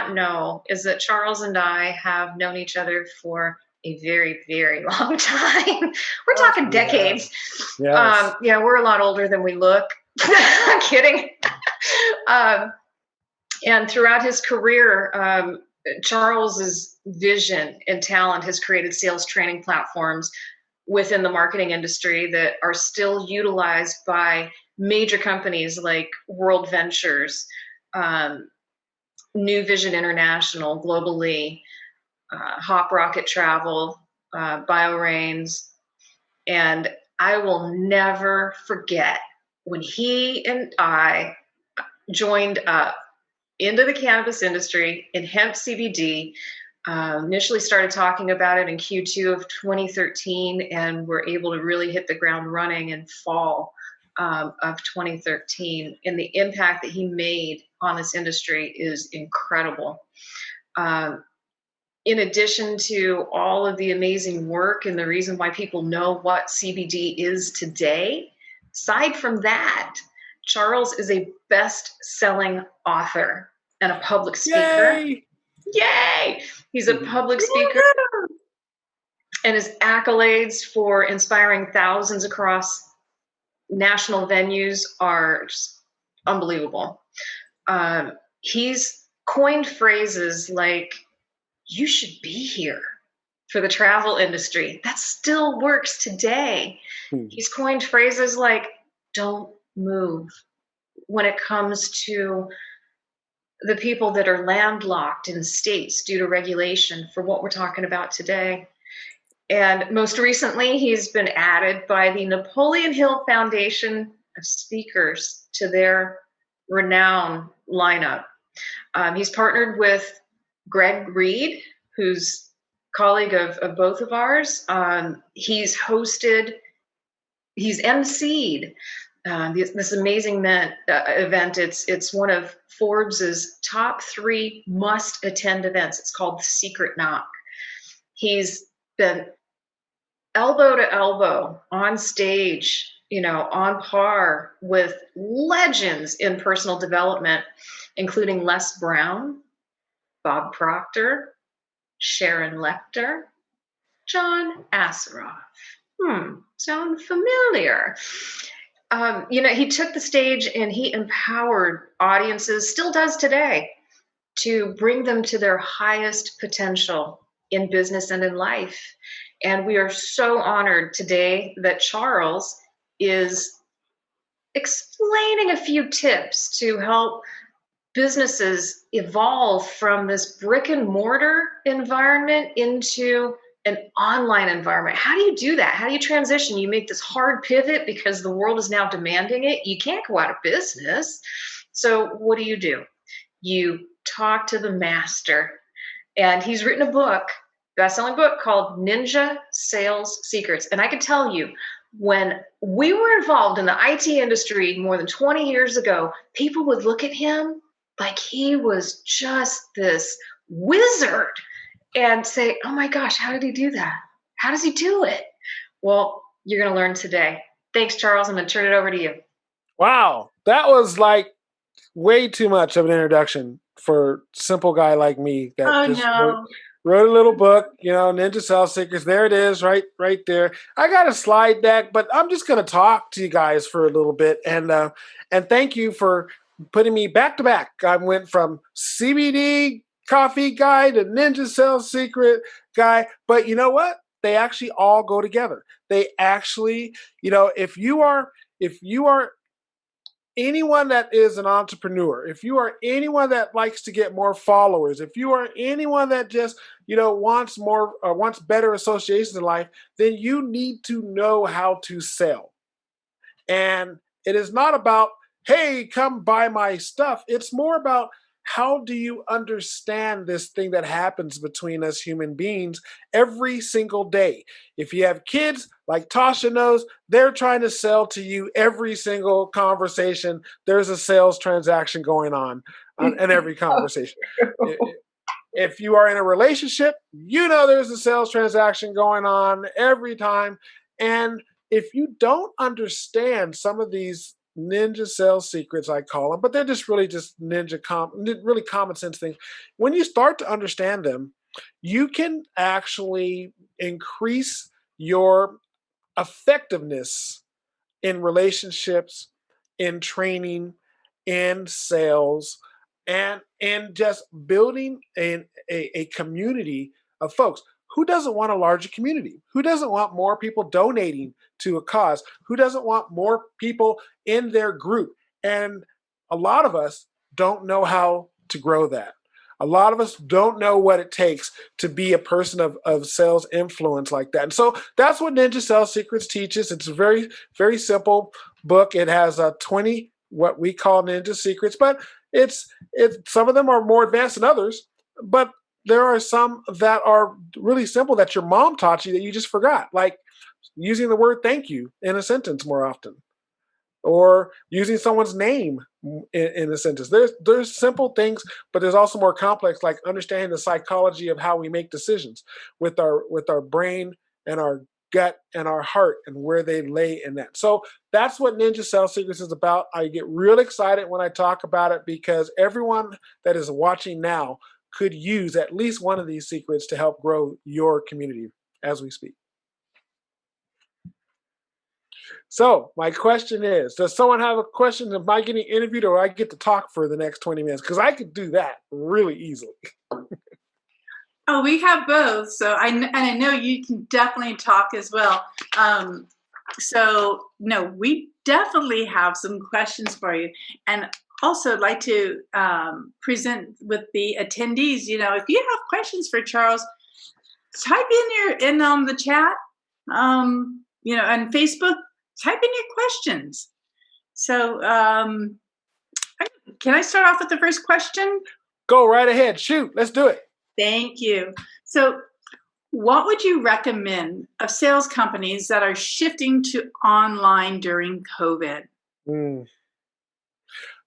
not know is that Charles and I have known each other for a very, very long time. We're Yes, talking we have. decades. Yes. Yeah, we're a lot older than we look. I'm kidding. Um, and throughout his career, Charles's vision and talent has created sales training platforms within the marketing industry that are still utilized by major companies like World Ventures, um, New Vision International, globally, Hop Rocket Travel, BioRains, and I will never forget when he and I joined up into the cannabis industry in hemp CBD. Initially started talking about it in Q2 of 2013, and were able to really hit the ground running in fall of 2013. And the impact that he made on this industry is incredible. Um, in addition to all of the amazing work and the reason why people know what CBD is today, aside from that, Charles is a best-selling author and a public speaker. Yay! Yay! He's a public speaker, and his accolades for inspiring thousands across national venues are just unbelievable. He's coined phrases like, "You should be here," for the travel industry. That still works today. He's coined phrases like, "Don't move," when it comes to the people that are landlocked in states due to regulation, for what we're talking about today. And most recently, he's been added by the Napoleon Hill Foundation of speakers to their renowned lineup. He's partnered with Greg Reed, who's a colleague of both of ours. He's emceed this amazing event. It's one of Forbes's top 3 must-attend events. It's called The Secret Knock. He's been elbow to elbow on stage, on par with legends in personal development, including Les Brown, Bob Proctor, Sharon Lechter, John Asseroff. Sound familiar? He took the stage and he empowered audiences, still does today, to bring them to their highest potential in business and in life. And we are so honored today that Charles is explaining a few tips to help businesses evolve from this brick and mortar environment into an online environment. How do you do that? How do you transition? You make this hard pivot because the world is now demanding it. You can't go out of business. So what do? You talk to the master. And he's written a book, best-selling book, called Ninja Sales Secrets. And I can tell you, when we were involved in the IT industry more than 20 years ago, people would look at him like he was just this wizard and say, "Oh my gosh, how did he do that? How does he do it?" Well, you're going to learn today. Thanks, Charles. I'm going to turn it over to you. Wow. That was like way too much of an introduction for a simple guy like me that wrote a little book, Ninja Sales Secrets. There it is, right there. I got a slide deck, but I'm just going to talk to you guys for a little bit. And thank you for putting me back to back. I went from CBD coffee guy to Ninja Sales Secret guy. But you know what? They actually all go together. They actually, if you are anyone that is an entrepreneur, if you are anyone that likes to get more followers, if you are anyone that just, wants better associations in life, then you need to know how to sell. And it is not about, "Hey, come buy my stuff." It's more about, how do you understand this thing that happens between us human beings every single day? If you have kids, like Tasha knows, they're trying to sell to you every single conversation. There's a sales transaction going on in every conversation. If you are in a relationship, there's a sales transaction going on every time. And if you don't understand some of these ninja sales secrets, I call them, but they're just really just really common sense things. When you start to understand them, you can actually increase your effectiveness in relationships, in training, in sales, and in just building a community of folks. Who doesn't want a larger community? Who doesn't want more people donating to a cause? Who doesn't want more people in their group? And a lot of us don't know how to grow that. A lot of us don't know what it takes to be a person of sales influence like that. And so that's what Ninja Sales Secrets teaches. It's a very, very simple book. It has 20 what we call ninja secrets, but it's some of them are more advanced than others, but there are some that are really simple that your mom taught you that you just forgot, like using the word thank you in a sentence more often, or using someone's name in a sentence. There's simple things, but there's also more complex, like understanding the psychology of how we make decisions with our brain and our gut and our heart and where they lay in that. So that's what Ninja Sales Secrets is about. I get real excited when I talk about it because everyone that is watching now could use at least one of these secrets to help grow your community as we speak. So my question is, does someone have a question? Am I getting interviewed or I get to talk for the next 20 minutes? Because I could do that really easily. Oh, we have both. So and I know you can definitely talk as well. So no, we definitely have some questions for you. And also I'd like to present with the attendees, if you have questions for Charles, type in the chat, on Facebook, type in your questions. So can I start off with the first question? Go right ahead. Shoot. Let's do it. Thank you. So what would you recommend of sales companies that are shifting to online during COVID?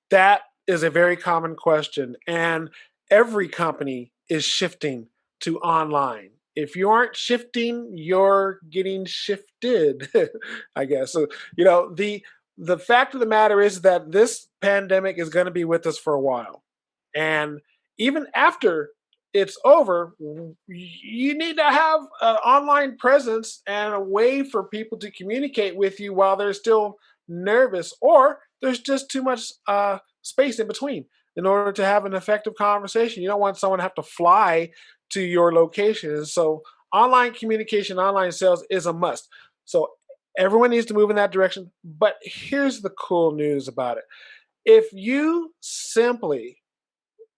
That is a very common question. And every company is shifting to online. If you aren't shifting, you're getting shifted, I guess. So, the fact of the matter is that this pandemic is going to be with us for a while. And even after it's over, you need to have an online presence and a way for people to communicate with you while they're still nervous, or there's just too much space in between in order to have an effective conversation. You don't want someone to have to fly to your location. So online communication, online sales is a must. So everyone needs to move in that direction. But here's the cool news about it. If you simply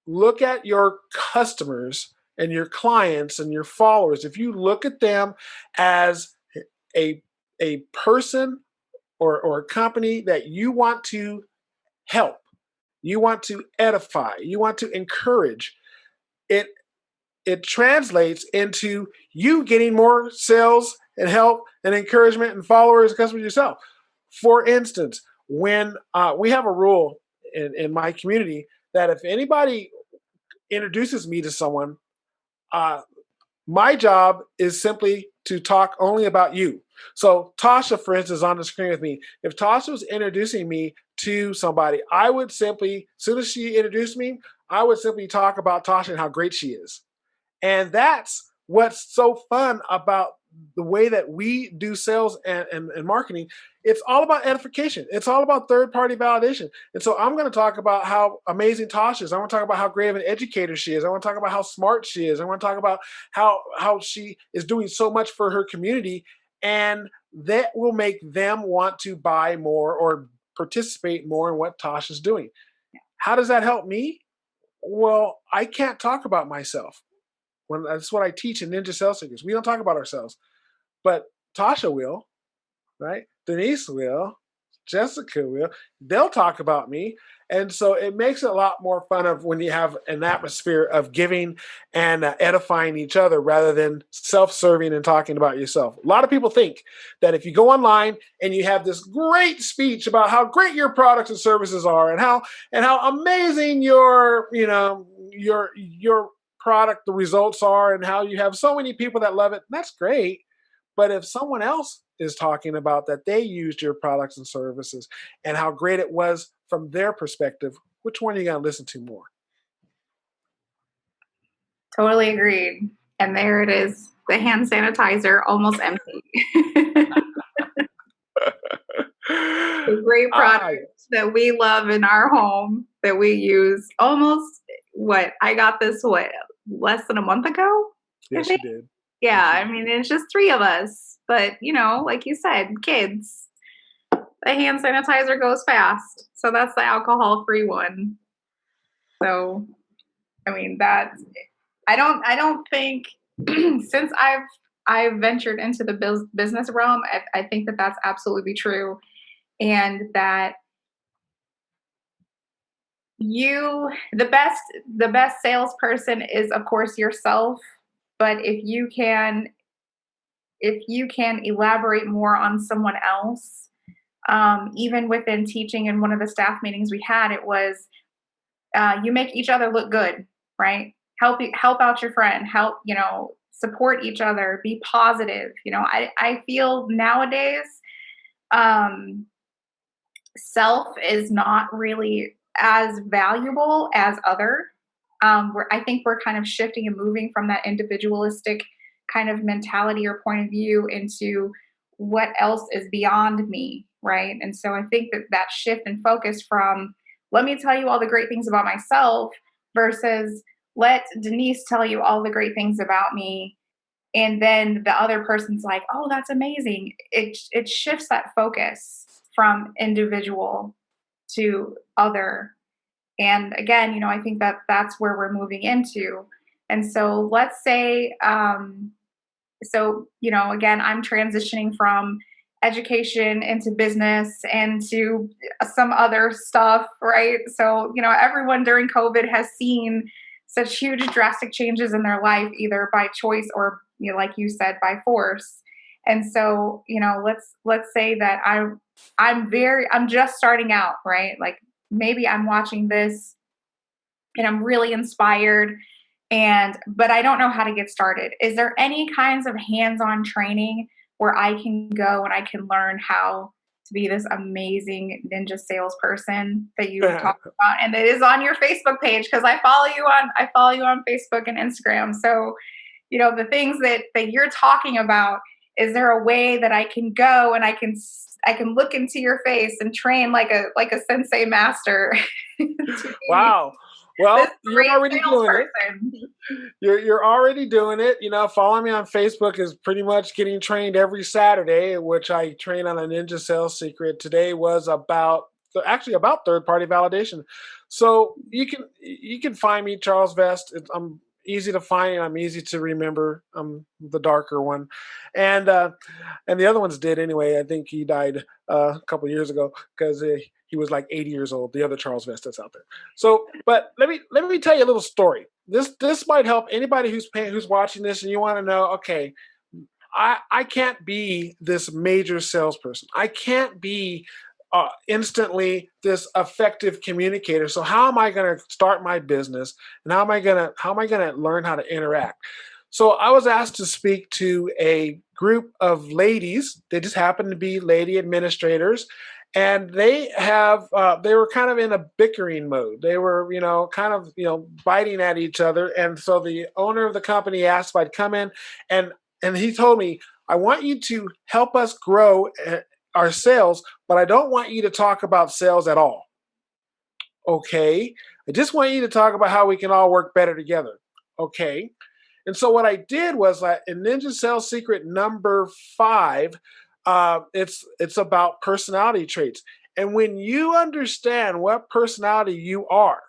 look at your customers and your clients and your followers, if you look at them as a person or a company that you want to help, you want to edify, you want to encourage, it translates into you getting more sales and help and encouragement and followers and customers yourself. For instance, when we have a rule in my community that if anybody introduces me to someone, my job is simply to talk only about you. So Tasha, for instance, is on the screen with me. If Tasha was introducing me to somebody, I would simply, as soon as she introduced me, I would simply talk about Tasha and how great she is. And that's what's so fun about the way that we do sales and marketing. It's all about edification. It's all about third-party validation. And so I'm going to talk about how amazing Tasha is. I want to talk about how great of an educator she is. I want to talk about how smart she is. I want to talk about how she is doing so much for her community. And that will make them want to buy more or participate more in what Tasha's doing. How does that help me? Well, I can't talk about myself. That's what I teach in Ninja Sales Secrets. We don't talk about ourselves, but Tasha will, right? Denise will, Jessica will. They'll talk about me, and so it makes it a lot more fun of when you have an atmosphere of giving and edifying each other rather than self-serving and talking about yourself. A lot of people think that if you go online and you have this great speech about how great your products and services are and how amazing your product, the results are, and how you have so many people that love it, that's great. But if someone else is talking about that they used your products and services and how great it was from their perspective. Which one are you going to listen to more? Totally agreed. And there it is, the hand sanitizer almost empty. A great product that we love in our home that we use almost, I got this, less than a month ago? Yes, you did. Yeah, I mean, it's just 3 of us. But, like you said, kids, the hand sanitizer goes fast. So that's the alcohol-free one. So, I mean, I don't think, since I've ventured into the business realm, I think that that's absolutely true. And that the best salesperson is, of course, yourself. But if you can elaborate more on someone else, even within teaching, in one of the staff meetings we had, it was, you make each other look good, right? Help out your friend, support each other, be positive. I feel nowadays, self is not really as valuable as other. I think we're kind of shifting and moving from that individualistic kind of mentality or point of view into what else is beyond me, right? And so I think that shift and focus from, let me tell you all the great things about myself, versus let Denise tell you all the great things about me, and then the other person's like, oh, that's amazing. It shifts that focus from individual to other. And again, I think that that's where we're moving into. And so let's say, again, I'm transitioning from education into business and to some other stuff, right? So, everyone during COVID has seen such huge drastic changes in their life, either by choice or, like you said, by force. And so, let's say that I'm just starting out, right? Like, maybe I'm watching this and I'm really inspired, but I don't know how to get started. Is there any kinds of hands-on training where I can go and I can learn how to be this amazing ninja salesperson that you talked about, and it is on your Facebook page? Because I follow you on Facebook and Instagram. So, the things that you're talking about, is there a way that I can go and I can look into your face and train like a sensei master? Wow. Well, you're already doing it. You're already doing it. Following me on Facebook is pretty much getting trained every Saturday, which I train on a ninja sales secret. Today was about third-party validation. So you can find me, Charles Vest. I'm easy to find, and I'm easy to remember. I'm the darker one, and the other ones did anyway. I think he died a couple years ago because he was like 80 years old. The other Charles Vest that's out there. So, but let me tell you a little story. This might help anybody who's watching this, and you want to know. Okay, I can't be this major salesperson. I can't be instantly this effective communicator. So how am I going to start my business, and how am I going to learn how to interact? So I was asked to speak to a group of ladies. They just happen to be lady administrators, and they were kind of in a bickering mode. They were, kind of, biting at each other. And so the owner of the company asked if I'd come in, and he told me, I want you to help us grow our sales, but I don't want you to talk about sales at all. Okay. I just want you to talk about how we can all work better together. Okay. And so what I did was, in Ninja Sales Secret number 5, it's about personality traits. And when you understand what personality you are,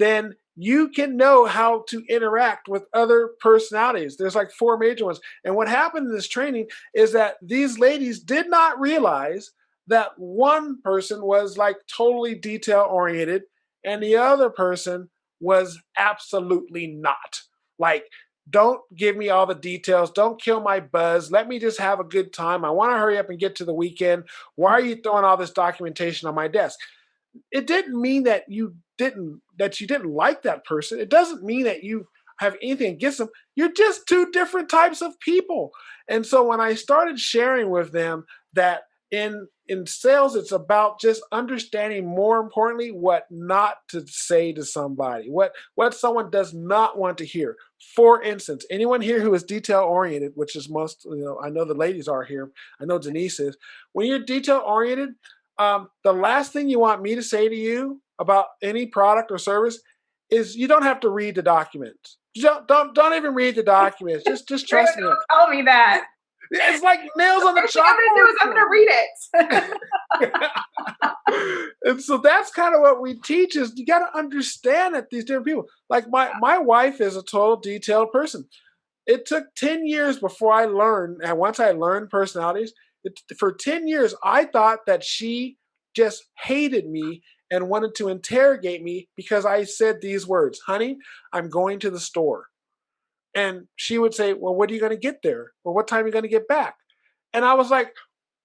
then you can know how to interact with other personalities. There's like 4 major ones. And what happened in this training is that these ladies did not realize that one person was like totally detail oriented and the other person was absolutely not. Like, don't give me all the details. Don't kill my buzz. Let me just have a good time. I want to hurry up and get to the weekend. Why are you throwing all this documentation on my desk? It didn't mean that you didn't like that person. It doesn't mean that you have anything against them. You're just two different types of people. And so when I started sharing with them that in sales, it's about just understanding, more importantly, what not to say to somebody, what someone does not want to hear. For instance, anyone here who is detail oriented, which is most, I know the ladies are here. I know Denise is. When you're detail oriented, the last thing you want me to say to you about any product or service is you don't have to read the documents. Don't even read the documents. Just trust me. Don't tell me that. It's like nails on the First thing I'm gonna do is I'm gonna read it. And so that's kind of what we teach is you got to understand that these different people. Like my wife is a total detailed person. It took 10 years before I learned, and once I learned personalities, for 10 years I thought that she just hated me and wanted to interrogate me because I said these words, honey, I'm going to the store. And she would say, well, what are you going to get there? Well, what time are you going to get back? And I was like,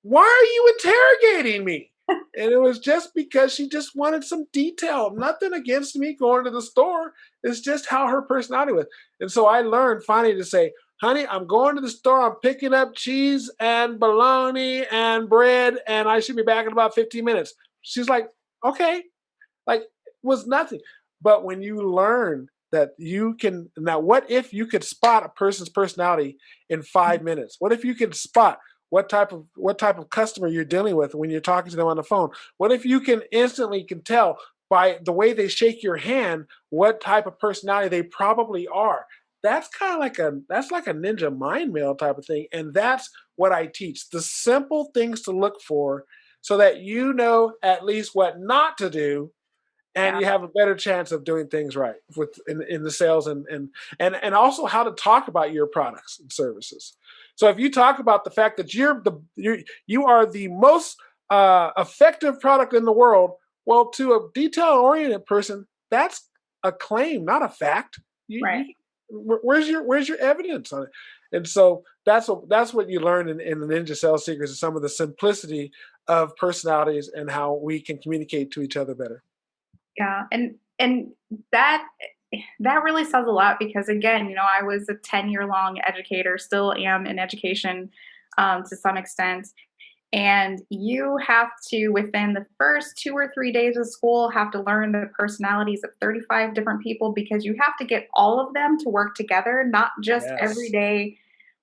why are you interrogating me? And it was just because she just wanted some detail. Nothing against me going to the store. It's just how her personality was. And so I learned finally to say, honey, I'm going to the store. I'm picking up cheese and bologna and bread, and I should be back in about 15 minutes. She's like, okay. Like, it was nothing. But when you learn that you can, now what if you could spot a person's personality in 5 minutes? What if you could spot what type of customer you're dealing with when you're talking to them on the phone? What if you can instantly tell by the way they shake your hand what type of personality they probably are? That's kind of like a ninja mind mail type of thing. And that's what I teach. The simple things to look for so that you know at least what not to do, and you have a better chance of doing things right in the sales and also how to talk about your products and services. So if you talk about the fact that you are the most effective product in the world, well, to a detail-oriented person, that's a claim, not a fact. Right. Where's your evidence on it? And so that's what you learn in the Ninja Sales Secrets, is some of the simplicity of personalities and how we can communicate to each other better. Yeah, and that really says a lot because again, I was a 10-year long educator, still am in education to some extent. And you have to, within the first 2 or 3 days of school, have to learn the personalities of 35 different people because you have to get all of them to work together, not just every day,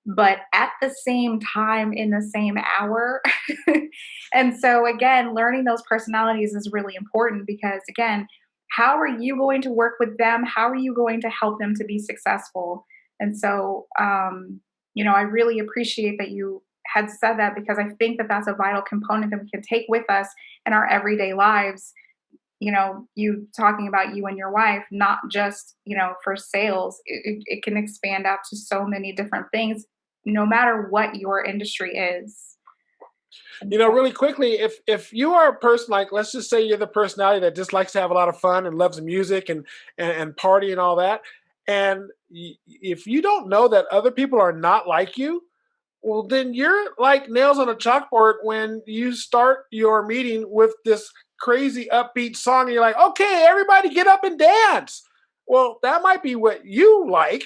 but at the same time in the same hour. And so again, learning those personalities is really important because again, how are you going to work with them? How are you going to help them to be successful? And so, I really appreciate that you had said that because I think that that's a vital component that we can take with us in our everyday lives. You talking about you and your wife, not just, for sales, it can expand out to so many different things, no matter what your industry is. Really quickly, if you are a person, like, let's just say you're the personality that just likes to have a lot of fun and loves music and party and all that. And if you don't know that other people are not like you, well, then you're like nails on a chalkboard when you start your meeting with this crazy upbeat song and you're like, okay, everybody get up and dance. Well, that might be what you like,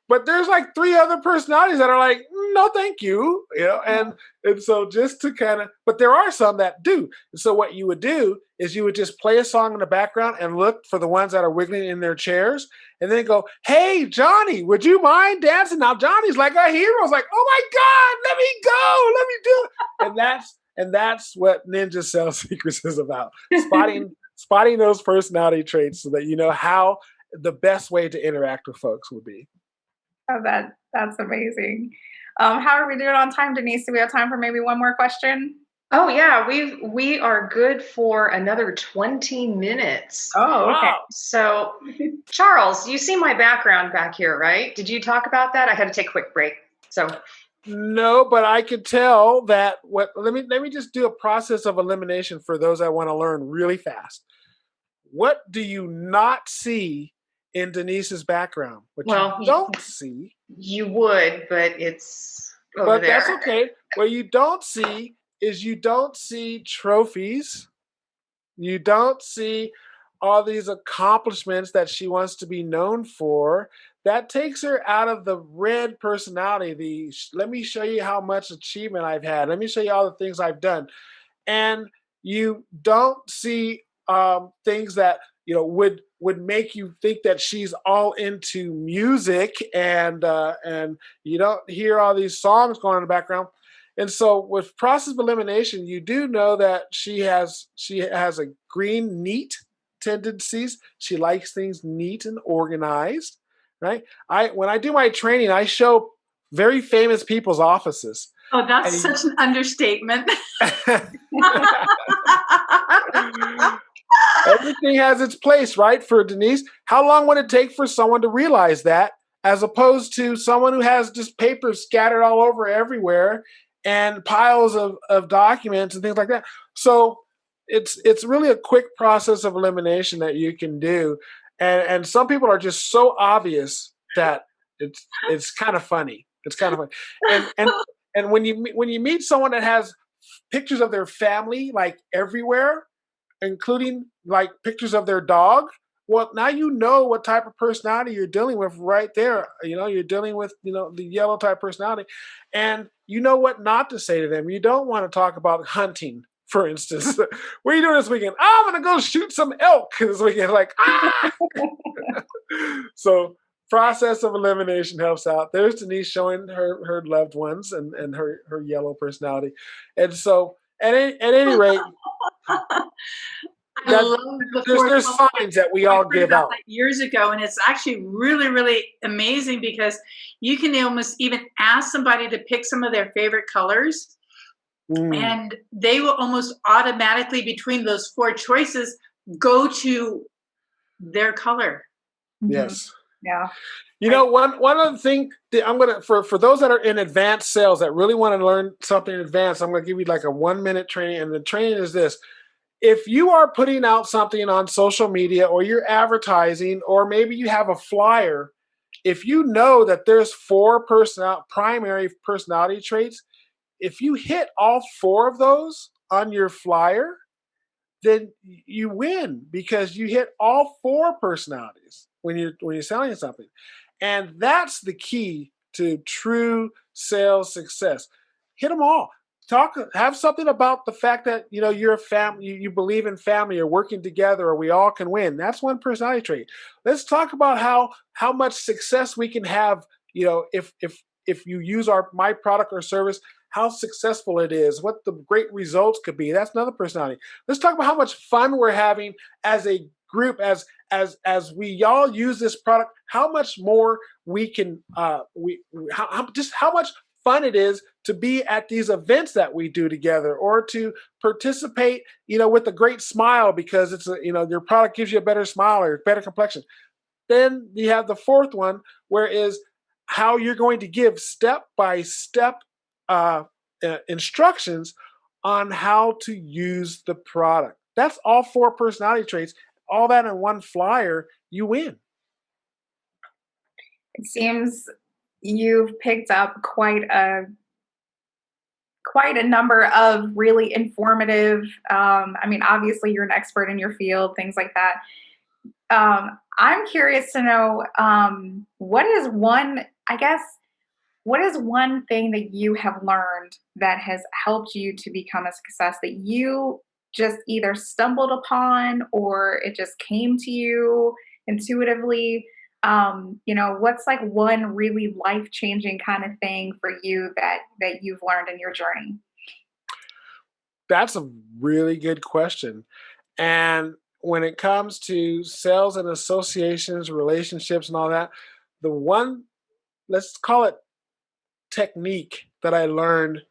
but there's like 3 other personalities that are like, no, thank you. And so just to but there are some that do. And so what you would do is you would just play a song in the background and look for the ones that are wiggling in their chairs and then go, hey, Johnny, would you mind dancing? Now Johnny's like a hero. It's like, oh my God, let me go. Let me do it. And that's what Ninja Sales Secrets is about. Spotting those personality traits so that you know how the best way to interact with folks would be. Oh, that's amazing. How are we doing on time, Denise? Do we have time for maybe one more question? Oh yeah, we are good for another 20 minutes. Oh, okay. So, Charles, you see my background back here, right? Did you talk about that? I had to take a quick break. So, no, but I could tell that let me just do a process of elimination for those that want to learn really fast. What do you not see in Denise's background? What you don't see. You would, but it's over there. That's okay. What you don't see is you don't see trophies. You don't see all these accomplishments that she wants to be known for, that takes her out of the red personality. Let me show you how much achievement I've had. Let me show you all the things I've done. And you don't see things that would make you think that she's all into music, and you don't hear all these songs going in the background. And so with process of elimination, you do know that she has a green, neat tendencies. She likes things neat and organized, right? When I do my training, I show very famous people's offices. Oh, that's such an understatement. Everything has its place, right? For Denise, how long would it take for someone to realize that, as opposed to someone who has just papers scattered all over everywhere and piles of documents and things like that? So it's really a quick process of elimination that you can do. And some people are just so obvious that it's kind of funny. It's kind of funny. And when you meet someone that has pictures of their family like everywhere, including like pictures of their dog, well, now you know what type of personality you're dealing with right there. You're dealing with the yellow type personality, and you know what not to say to them. You don't want to talk about hunting, for instance. What are you doing this weekend? Oh, I'm gonna go shoot some elk this weekend. Like, ah! So process of elimination helps out. There's Denise showing her loved ones and her yellow personality. And so at any rate, I love there's signs that we all give out. Years ago, and it's actually really, really amazing, because you can almost even ask somebody to pick some of their favorite colors, and they will almost automatically, between those 4 choices, go to their color. Yes. Yeah. One other thing that I'm gonna, for those that are in advanced sales that really want to learn something in advance, I'm gonna give you like a 1-minute training, and the training is this. If you are putting out something on social media, or you're advertising, or maybe you have a flyer, if you know that there's 4 primary personality traits, if you hit all 4 of those on your flyer, then you win, because you hit all 4 personalities when you're selling something. And that's the key to true sales success. Hit them all. Have something about the fact that you're a family, you believe in family, or working together, or we all can win. That's one personality trait. Let's talk about how much success we can have, if you use my product or service, how successful it is, what the great results could be. That's another personality. Let's talk about how much fun we're having as a group, as we all use this product, how much more we can how much fun it is to be at these events that we do together, or to participate, with a great smile, because it's your product gives you a better smile or a better complexion. Then you have the 4th one, where is how you're going to give step-by-step instructions on how to use the product. That's all 4 personality traits. All that in one flyer, you win. It seems you've picked up quite a number of really informative, obviously you're an expert in your field, things like that. I'm curious to know, what is one thing that you have learned that has helped you to become a success, that you just either stumbled upon, or it just came to you intuitively? What's like one really life-changing kind of thing for you that you've learned in your journey? That's a really good question. And when it comes to sales and associations, relationships, and all that, the one, let's call it technique, that I learned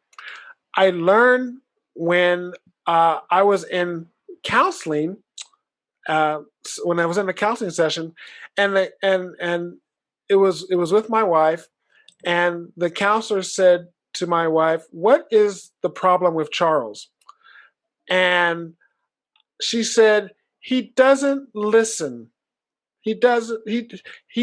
when I was in counseling, when I was in a counseling session, and it was with my wife, and the counselor said to my wife, "What is the problem with Charles?" And she said, "He doesn't listen. He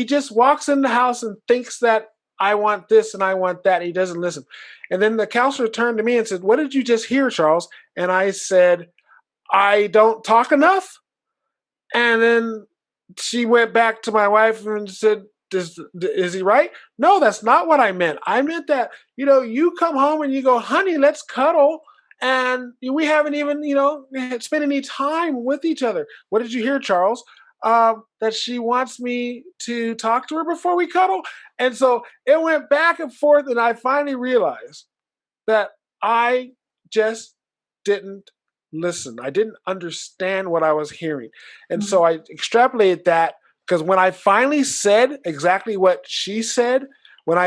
just walks in the house and thinks that I want this and I want that. He doesn't listen." And then the counselor turned to me and said, "What did you just hear, Charles?" And I said, "I don't talk enough." And then she went back to my wife and said, is he right? No, that's not what I meant. I meant that, you come home and you go, honey, let's cuddle. And we haven't even, spent any time with each other. What did you hear, Charles? That she wants me to talk to her before we cuddle. And so it went back and forth. And I finally realized that I just didn't listen. I didn't understand what I was hearing. And so I extrapolated that, because when I finally said exactly what she said, when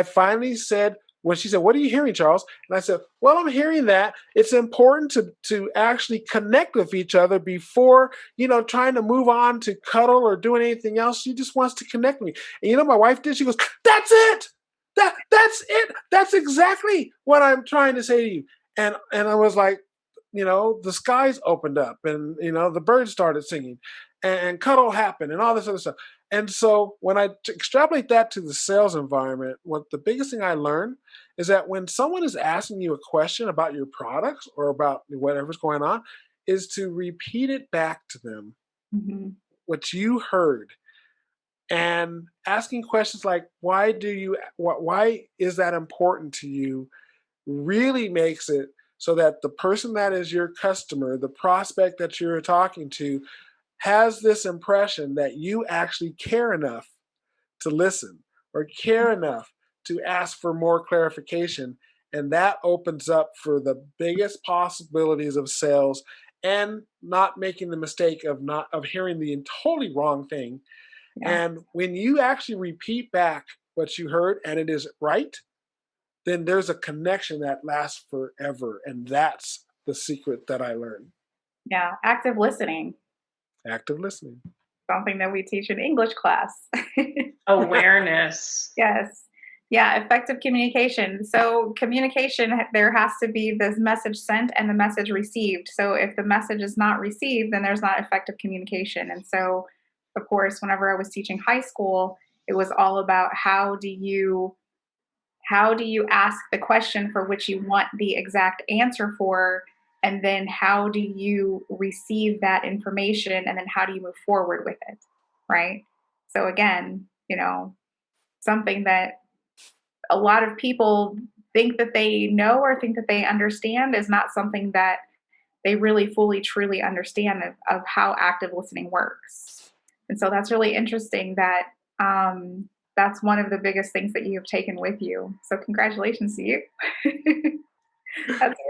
she said, what are you hearing, Charles? And I said, well, I'm hearing that it's important to actually connect with each other before, trying to move on to cuddle or doing anything else. She just wants to connect with me. And my wife did, she goes, that's it. That's it. That's exactly what I'm trying to say to you. And I was like, the skies opened up and, the birds started singing and cuddle happened and all this other stuff. And so when I extrapolate that to the sales environment, what the biggest thing I learned is that when someone is asking you a question about your products or about whatever's going on, is to repeat it back to them, what you heard. And asking questions like, why is that important to you, really makes it so that the person that is your customer, the prospect that you're talking to, has this impression that you actually care enough to listen or care enough to ask for more clarification. And that opens up for the biggest possibilities of sales and not making the mistake of hearing the totally wrong thing. Yeah. And when you actually repeat back what you heard and it is right, then there's a connection that lasts forever. And that's the secret that I learned. Yeah, active listening. Active listening. Something that we teach in English class. Awareness. Yes. Yeah, effective communication. So communication, there has to be this message sent and the message received. So if the message is not received, then there's not effective communication. And so, of course, whenever I was teaching high school, it was all about how do you ask the question for which you want the exact answer for, and then how do you receive that information, and then how do you move forward with it, right? So again, something that a lot of people think that they know or think that they understand is not something that they really fully, truly understand of how active listening works. And so that's really interesting that that's one of the biggest things that you have taken with you. So congratulations to you.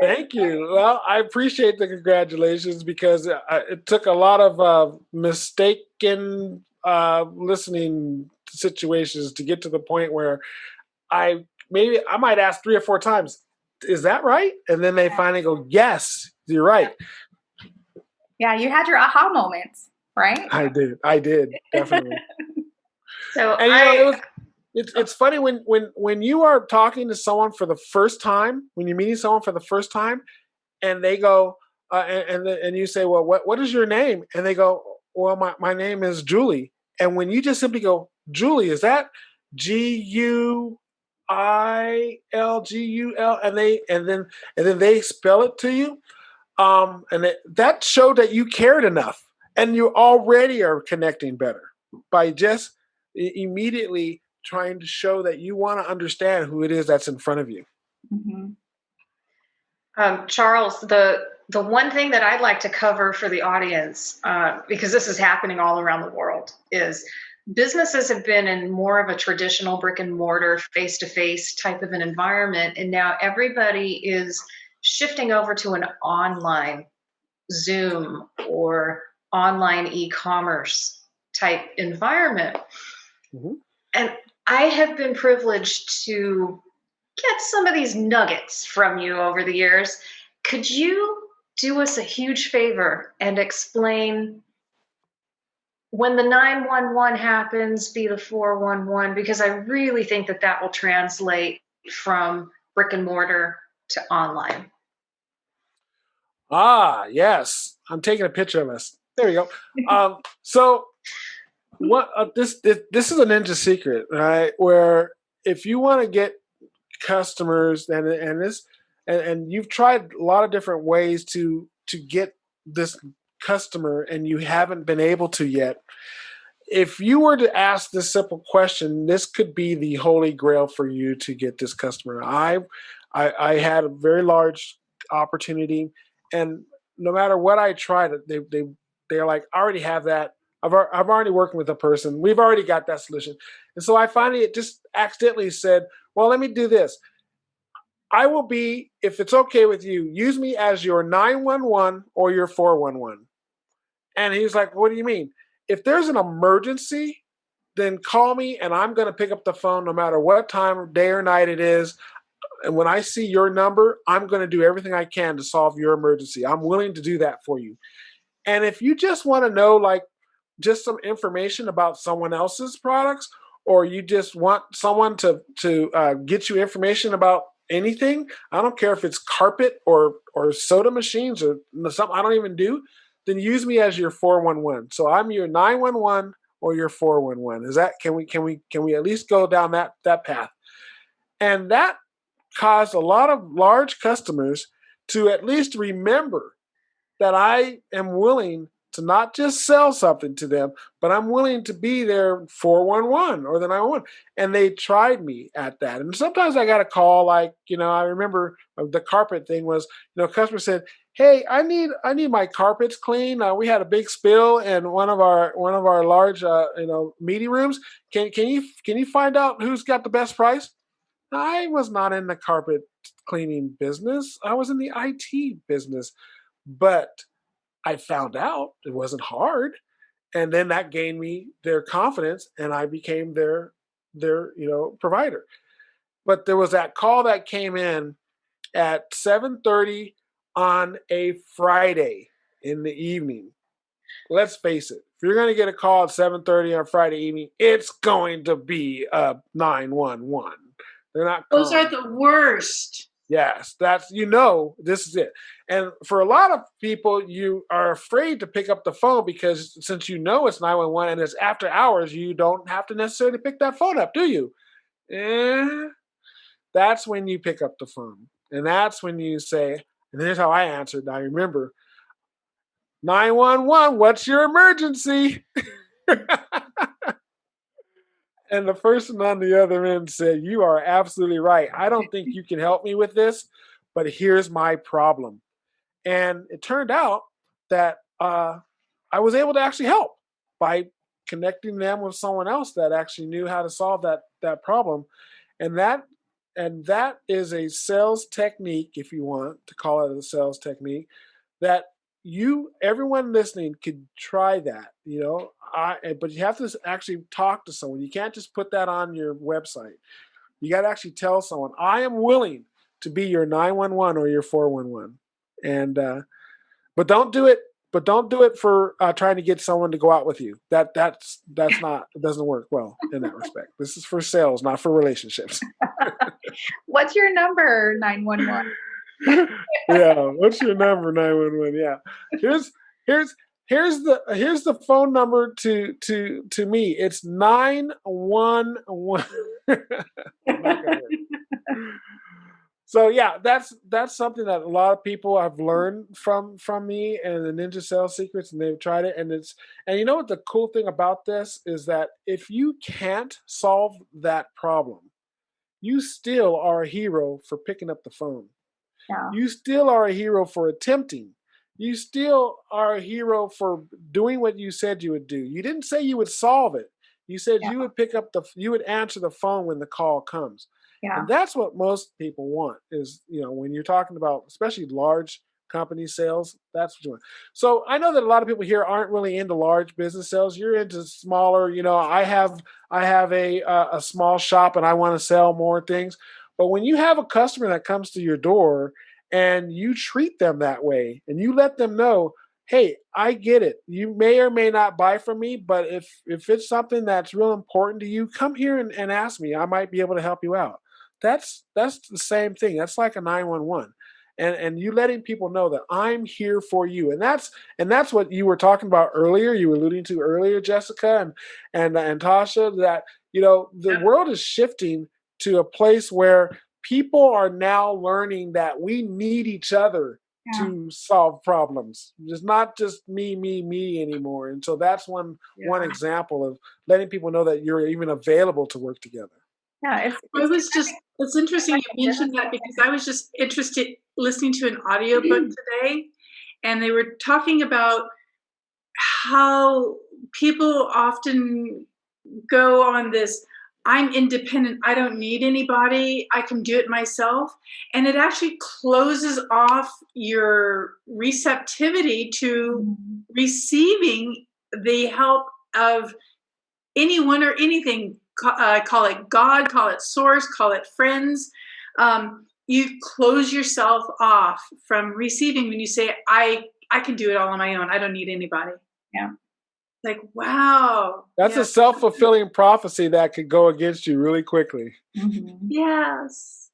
Thank you. Well, I appreciate the congratulations, because it took a lot of mistaken listening situations to get to the point where I might ask 3 or 4 times, is that right? And then they finally go, yes, you're right. Yeah, you had your aha moments, right? I did, definitely. So and it's funny when you are talking to someone for the first time, when you're meeting someone for the first time, and they go, and you say, well, what is your name? And they go, well, my name is Julie. And when you just simply go, Julie, is that Guilgul? And then they spell it to you, that showed that you cared enough, and you already are connecting better by just immediately trying to show that you want to understand who it is that's in front of you. Charles, the one thing that I'd like to cover for the audience, because this is happening all around the world, is businesses have been in more of a traditional brick and mortar, face-to-face type of an environment, and now everybody is shifting over to an online Zoom or online e-commerce type environment. And I have been privileged to get some of these nuggets from you over the years. Could you do us a huge favor and explain when the 911 happens, be the 411, because I really think that will translate from brick and mortar to online. Yes. I'm taking a picture of us. There we go. So what this is a ninja secret, right? Where if you want to get customers and you've tried a lot of different ways to get this customer and you haven't been able to yet, if you were to ask this simple question, this could be the holy grail for you to get this customer. I had a very large opportunity, and no matter what I tried, they're like, I already have that. I've already working with a person. We've already got that solution. And so I finally just accidentally said, well, let me do this. I will be, if it's okay with you, use me as your 911 or your 411. And he's like, what do you mean? If there's an emergency, then call me and I'm going to pick up the phone no matter what time of day or night it is. And when I see your number, I'm going to do everything I can to solve your emergency. I'm willing to do that for you. And if you just want to know, like, just some information about someone else's products, or you just want someone to get you information about anything, I don't care if it's carpet or soda machines or something I don't even do, then use me as your 411. So I'm your 911 or your 411. Is that, can we at least go down that path? And that caused a lot of large customers to at least remember that I am willing to not just sell something to them, but I'm willing to be their 411 or the 911. And they tried me at that. And sometimes I got a call, like, I remember the carpet thing was, a customer said, hey, I need my carpets clean. We had a big spill in one of our large meeting rooms. Can you find out who's got the best price? I was not in the carpet cleaning business. I was in the IT business, but I found out it wasn't hard, and then that gained me their confidence, and I became their provider. But there was that call that came in at 7:30 on a Friday in the evening. Let's face it, if you're going to get a call at 7:30 on Friday evening, it's going to be a 911. They're not. Those are the worst. Yes, this is it. And for a lot of people, you are afraid to pick up the phone because since it's 911 and it's after hours, you don't have to necessarily pick that phone up, do you? That's when you pick up the phone. And that's when you say, and here's how I answered. I remember, 911, what's your emergency? And the person on the other end said, you are absolutely right. I don't think you can help me with this, but here's my problem. And it turned out that I was able to actually help by connecting them with someone else that actually knew how to solve that problem. And that is a sales technique, if you want to call it a sales technique, that everyone listening could try that, but you have to actually talk to someone. You can't just put that on your website. You got to actually tell someone, I am willing to be your 911 or your 411. And, but don't do it for trying to get someone to go out with you. That's not, it doesn't work well in that respect. This is for sales, not for relationships. What's your number, 911? Yeah, what's your number, 911? Yeah, here's the phone number to me. It's 911. So yeah, that's something that a lot of people have learned from me and the Ninja Sales Secrets, and they've tried it. And you know what the cool thing about this is, that if you can't solve that problem, you still are a hero for picking up the phone. Yeah. You still are a hero for attempting. You still are a hero for doing what you said you would do. You didn't say you would solve it. You said you would answer the phone when the call comes. Yeah. And that's what most people want is, when you're talking about, especially large company sales, that's what you want. So I know that a lot of people here aren't really into large business sales. You're into smaller, I have a small shop and I want to sell more things. But when you have a customer that comes to your door and you treat them that way and you let them know, hey, I get it. You may or may not buy from me, but if it's something that's real important to you, come here and ask me. I might be able to help you out. That's the same thing. That's like a 911. And you letting people know that I'm here for you. And that's what you were talking about earlier. You were alluding to earlier, Jessica and Tasha, that, the world is shifting to a place where people are now learning that we need each other to solve problems. It's not just me anymore. And so that's one example of letting people know that you're even available to work together. Yeah, it's interesting you mentioned that, because I was just interested listening to an audiobook today, and they were talking about how people often go on this, I'm independent, I don't need anybody, I can do it myself. And it actually closes off your receptivity to receiving the help of anyone or anything. Call it God, call it source, call it friends. You close yourself off from receiving when you say, I can do it all on my own. I don't need anybody. Yeah. Like, wow. That's a self-fulfilling prophecy that could go against you really quickly. Yes.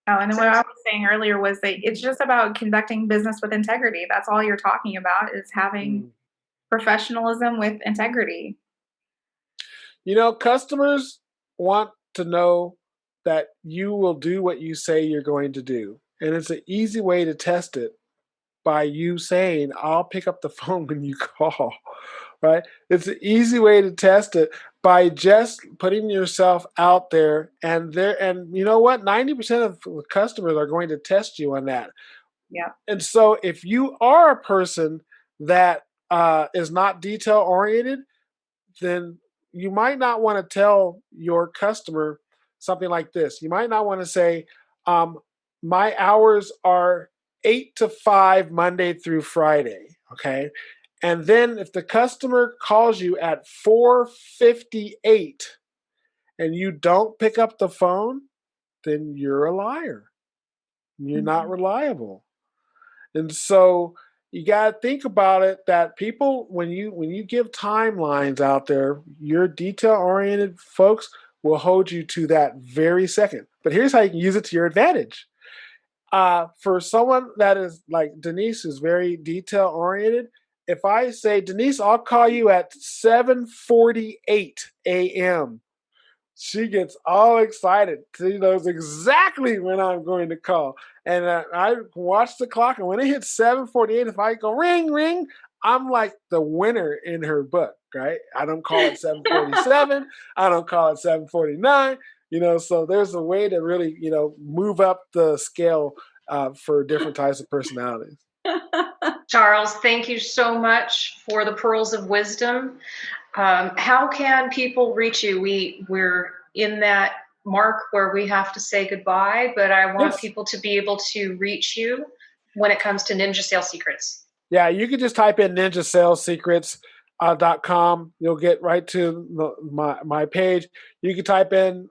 Oh, and then what I was saying earlier was that it's just about conducting business with integrity. That's all you're talking about, is having professionalism with integrity. You know, customers want to know that you will do what you say you're going to do. And it's an easy way to test it by you saying, I'll pick up the phone when you call, right? It's an easy way to test it by just putting yourself out there. And you know what? 90% of customers are going to test you on that. Yeah. And so if you are a person that is not detail oriented, then you might not want to tell your customer something like this. You might not want to say, my hours are 8 to 5 Monday through Friday. Okay. And then if the customer calls you at 4:58 and you don't pick up the phone, then you're a liar. You're not reliable. And so you got to think about it, that people, when you give timelines out there, your detail oriented folks will hold you to that very second. But here's how you can use it to your advantage. For someone that is like Denise, who's very detail oriented, if I say, Denise, I'll call you at 7:48 a.m., she gets all excited. She knows exactly when I'm going to call. And I watch the clock, and when it hits 7:48, if I go ring, ring, I'm like the winner in her book, right? I don't call it 7:47. I don't call it 7:49. So there's a way to really, move up the scale for different types of personalities. Charles, thank you so much for the pearls of wisdom. How can people reach you? We're in that mark where we have to say goodbye, but I want people to be able to reach you when it comes to Ninja Sales Secrets. Yeah, you can just type in ninjasalessecrets.com. You'll get right to my page. You can type in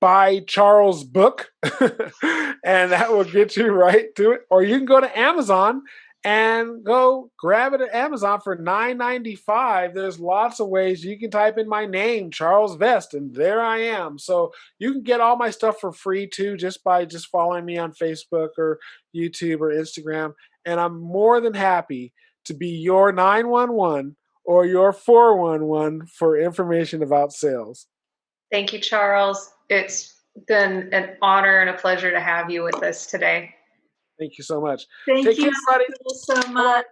buy Charles book, and that will get you right to it. Or you can go to Amazon and go grab it at Amazon for $9.95. There's lots of ways. You can type in my name, Charles Vest, and there I am. So you can get all my stuff for free too, just by following me on Facebook or YouTube or Instagram. And I'm more than happy to be your 911 or your 411 for information about sales. Thank you, Charles. It's been an honor and a pleasure to have you with us today. Thank you so much. Thank you care, everybody. so much.